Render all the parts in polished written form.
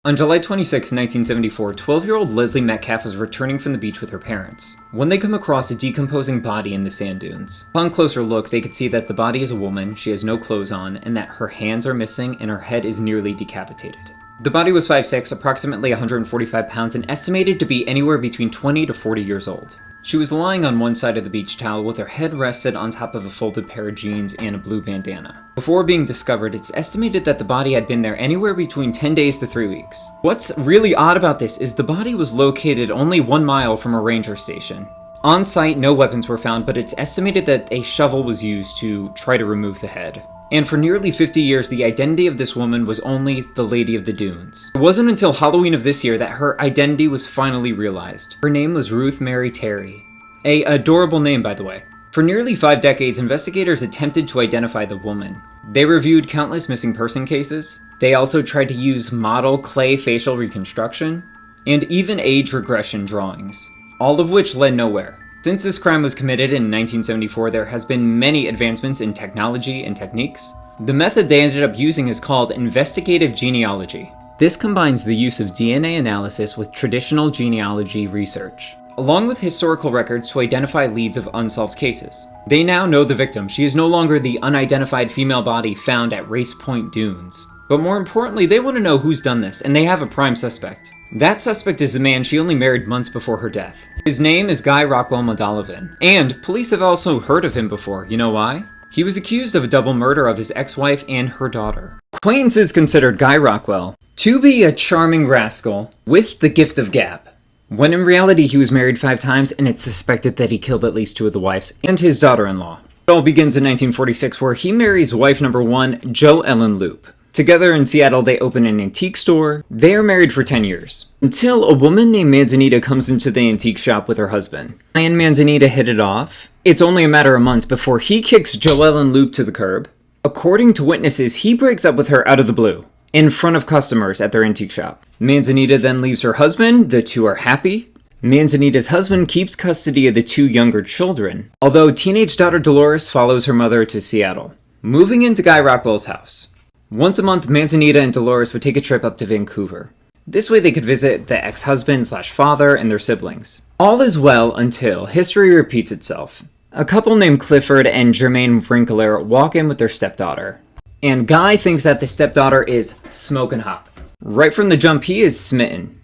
On July 26, 1974, 12-year-old Leslie Metcalfe was returning from the beach with her parents when they come across a decomposing body in the sand dunes. Upon closer look, they could see that the body is a woman, she has no clothes on, and that her hands are missing and her head is nearly decapitated. The body was 5'6", approximately 145 pounds, and estimated to be anywhere between 20 to 40 years old. She was lying on one side of the beach towel with her head rested on top of a folded pair of jeans and a blue bandana. Before being discovered, it's estimated that the body had been there anywhere between 10 days to 3 weeks. What's really odd about this is the body was located only 1 mile from a ranger station. On site, no weapons were found, but it's estimated that a shovel was used to try to remove the head. And for nearly 50 years, the identity of this woman was only the Lady of the Dunes. It wasn't until Halloween of this year that her identity was finally realized. Her name was Ruth Mary Terry. An adorable name, by the way. For nearly 5 decades, investigators attempted to identify the woman. They reviewed countless missing person cases. They also tried to use model clay facial reconstruction, and even age regression drawings, all of which led nowhere. Since this crime was committed in 1974, there has been many advancements in technology and techniques. The method they ended up using is called investigative genealogy. This combines the use of DNA analysis with traditional genealogy research, along with historical records to identify leads of unsolved cases. They now know the victim. She is no longer the unidentified female body found at Race Point Dunes. But more importantly, they want to know who's done this, and they have a prime suspect. That suspect is a man she only married months before her death. His name is Guy Rockwell Modalovin, and police have also heard of him before. You know why? He was accused of a double murder of his ex-wife and her daughter. Acquaintances considered Guy Rockwell to be a charming rascal with the gift of gab, when in reality he was married 5 times, and it's suspected that he killed at least 2 of the wives and his daughter-in-law. It all begins in 1946, where he marries wife number 1, Jo Ellen Loop. Together in Seattle, they open an antique store. They are married for 10 years, until a woman named Manzanita comes into the antique shop with her husband. Guy and Manzanita hit it off. It's only a matter of months before he kicks Jo Ellen Loop to the curb. According to witnesses, he breaks up with her out of the blue, in front of customers at their antique shop. Manzanita then leaves her husband. The two are happy. Manzanita's husband keeps custody of the 2 younger children, although teenage daughter Dolores follows her mother to Seattle, moving into Guy Rockwell's house. Once a month, Manzanita and Dolores would take a trip up to Vancouver. This way they could visit the ex-husband/father and their siblings. All is well until history repeats itself. A couple named Clifford and Jermaine Wrinkler walk in with their stepdaughter, and Guy thinks that the stepdaughter is smoking hot. Right from the jump, he is smitten.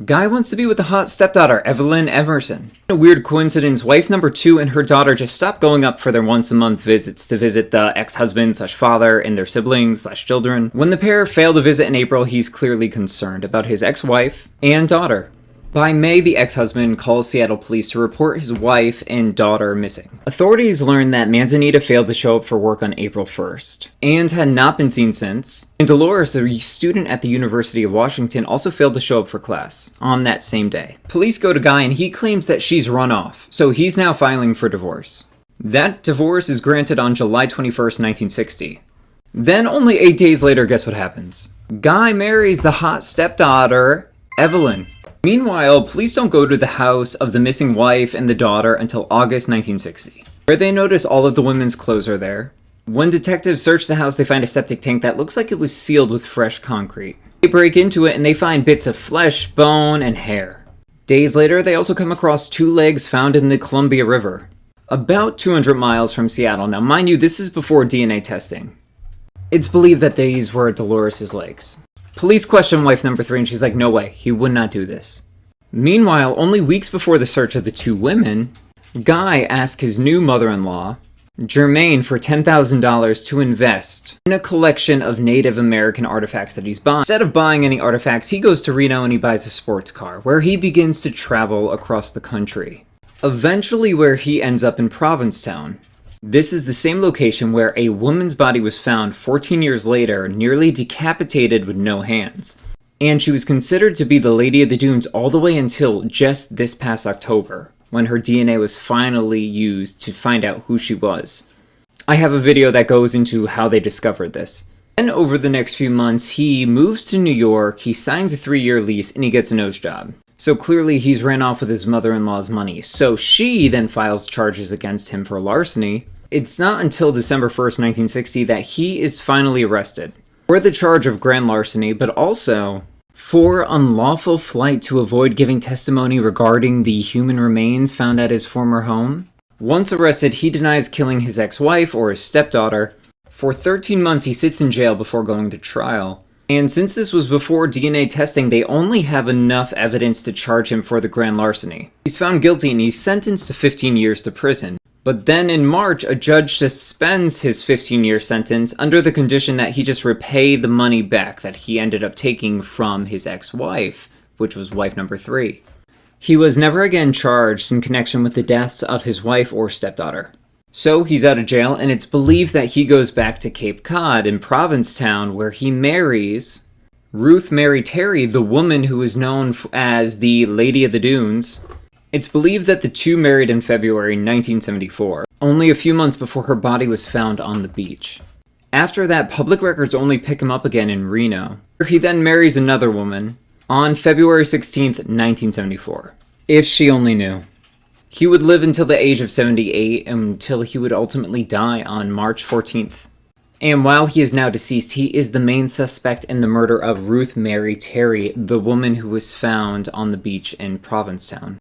Guy wants to be with the hot stepdaughter, Evelyn Emerson. A weird coincidence, wife number 2 and her daughter just stopped going up for their once-a-month visits to visit the ex-husband/father and their siblings/children. When the pair fail to visit in April, he's clearly concerned about his ex-wife and daughter. By May, the ex-husband calls Seattle police to report his wife and daughter missing. Authorities learned that Manzanita failed to show up for work on April 1st, and had not been seen since. And Dolores, a student at the University of Washington, also failed to show up for class on that same day. Police go to Guy and he claims that she's run off, so he's now filing for divorce. That divorce is granted on July 21st, 1960. Then only 8 days later, guess what happens? Guy marries the hot stepdaughter, Evelyn. Meanwhile, police don't go to the house of the missing wife and the daughter until August 1960, where they notice all of the women's clothes are there. When detectives search the house, they find a septic tank that looks like it was sealed with fresh concrete. They break into it and they find bits of flesh, bone, and hair. Days later, they also come across 2 legs found in the Columbia River, about 200 miles from Seattle. Now, mind you, this is before DNA testing. It's believed that these were Dolores' legs. Police question wife number 3 and she's like, no way, he would not do this. Meanwhile, only weeks before the search of the 2 women, Guy asks his new mother-in-law, Jermaine, for $10,000 to invest in a collection of Native American artifacts that he's buying. Instead of buying any artifacts, he goes to Reno and he buys a sports car, where he begins to travel across the country. Eventually where he ends up in Provincetown. This is the same location where a woman's body was found 14 years later, nearly decapitated with no hands. And she was considered to be the Lady of the Dunes all the way until just this past October, when her DNA was finally used to find out who she was. I have a video that goes into how they discovered this. Then over the next few months, he moves to New York, he signs a 3-year lease, and he gets a nose job. So clearly he's ran off with his mother-in-law's money. So she then files charges against him for larceny. It's not until December 1st, 1960 that he is finally arrested for the charge of grand larceny, but also For unlawful flight to avoid giving testimony regarding the human remains found at his former home. Once arrested, he denies killing his ex-wife or his stepdaughter. For 13 months, he sits in jail before going to trial. And since this was before DNA testing, they only have enough evidence to charge him for the grand larceny. He's found guilty and he's sentenced to 15 years to prison. But then in March, a judge suspends his 15-year sentence under the condition that he just repay the money back that he ended up taking from his ex-wife, which was wife number 3. He was never again charged in connection with the deaths of his wife or stepdaughter. So he's out of jail, and it's believed that he goes back to Cape Cod in Provincetown, where he marries Ruth Mary Terry, the woman who is known as the Lady of the Dunes. It's believed that the two married in February 1974, only a few months before her body was found on the beach. After that, public records only pick him up again in Reno. He then marries another woman on February 16th, 1974. If she only knew. He would live until the age of 78, until he would ultimately die on March 14th. And while he is now deceased, he is the main suspect in the murder of Ruth Mary Terry, the woman who was found on the beach in Provincetown.